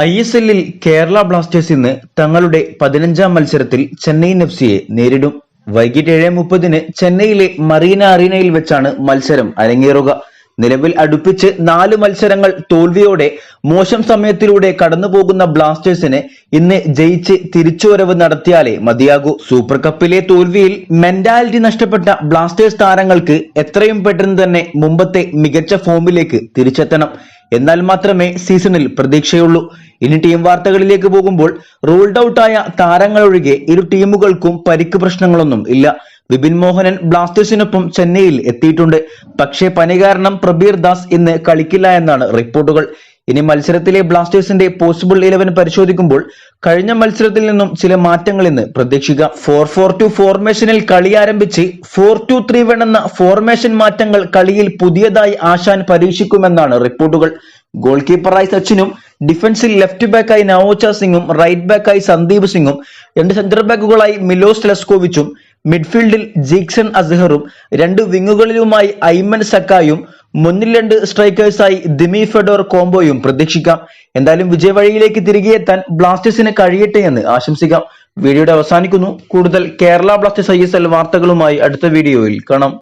ISLൽ Kerala Blasters ഇന്ന് തങ്ങളുടെ 15ാം മത്സരത്തിൽ ചെന്നൈയിൻ എഫ്സിയെ നേരിടും. വൈകിട്ട് 7:30 ചെന്നൈയിലെ മറീന അറീനയിൽ വെച്ചാണ് മത്സരം അരങ്ങേറുക. നിലവിൽ അടുപ്പിച്ച് 4 മത്സരങ്ങൾ തോൽവിയോടെ മോശം സമയത്തിലൂടെ കടന്നുപോകുന്ന ബ്ലാസ്റ്റേഴ്സിന് ഇന്ന് ജയിച്ച് തിരിച്ചുവരവ് നടത്തിയാലേ മതിയാകൂ. സൂപ്പർ കപ്പിലെ തോൽവിയിൽ മെന്റാലിറ്റി നഷ്ടപ്പെട്ട ബ്ലാസ്റ്റേഴ്സ് താരങ്ങൾക്ക് എത്രയും പെട്ടെന്ന് തന്നെ മുമ്പത്തെ മികച്ച ഫോമിലേക്ക് തിരിച്ചെത്തണം. എന്നാൽ മാത്രമേ സീസണിൽ പ്രതീക്ഷയുള്ളൂ. ഇനി ടീം വാർത്തകളിലേക്ക് പോകുമ്പോൾ റൂൾഡ് ഔട്ടായ താരങ്ങളൊഴികെ ഇരു ടീമുകൾക്കും പരിക്ക് പ്രശ്നങ്ങളൊന്നും ഇല്ല. വിപിൻ മോഹനൻ ബ്ലാസ്റ്റേഴ്സിനൊപ്പം ചെന്നൈയിൽ എത്തിയിട്ടുണ്ട്. പക്ഷേ പനി കാരണം പ്രബീർ ദാസ് ഇന്ന് കളിക്കില്ല എന്നാണ് റിപ്പോർട്ടുകൾ. ഇനി മത്സരത്തിലെ ബ്ലാസ്റ്റേഴ്സിന്റെ പോസിബിൾ 11 പരിശോധിക്കുമ്പോൾ കഴിഞ്ഞ മത്സരത്തിൽ നിന്നും ചില മാറ്റങ്ങൾ ഇന്ന് പ്രതീക്ഷിക്കാം. 4-4-2 ഫോർമേഷനിൽ കളി ആരംഭിച്ച് 4-2-3-1 എന്ന ഫോർമേഷൻ മാറ്റങ്ങൾ കളിയിൽ പുതിയതായി ആശാൻ പരീക്ഷിക്കുമെന്നാണ് റിപ്പോർട്ടുകൾ. ഗോൾ കീപ്പറായി സച്ചിനും ഡിഫൻസിൽ ലെഫ്റ്റ് ബാക്കായി നവോച്ച സിംഗും റൈറ്റ് ബാക്കായി സന്ദീപ് സിംഗും 2 സെന്റർ ബാക്കുകളായി മിലോസ് ലെസ്കോവിച്ചും മിഡ്ഫീൽഡിൽ ജീക്സൺ അസ്ഹറും 2 വിങ്ങുകളിലുമായി ഐമൻ സക്കായും മുന്നിൽ 2 സ്ട്രൈക്കേഴ്സായി ദിമി ഫെഡോർ കോംബോയും പ്രതീക്ഷിക്കാം. എന്തായാലും വിജയവഴിയിലേക്ക് തിരികെ എത്താൻ ബ്ലാസ്റ്റേഴ്സിന് കഴിയട്ടെ എന്ന് ആശംസിക്കാം. വീഡിയോയുടെ അവസാനിക്കുന്നു. കൂടുതൽ കേരള ബ്ലാസ്റ്റേഴ്സ് ISL വാർത്തകളുമായി അടുത്ത വീഡിയോയിൽ കാണാം.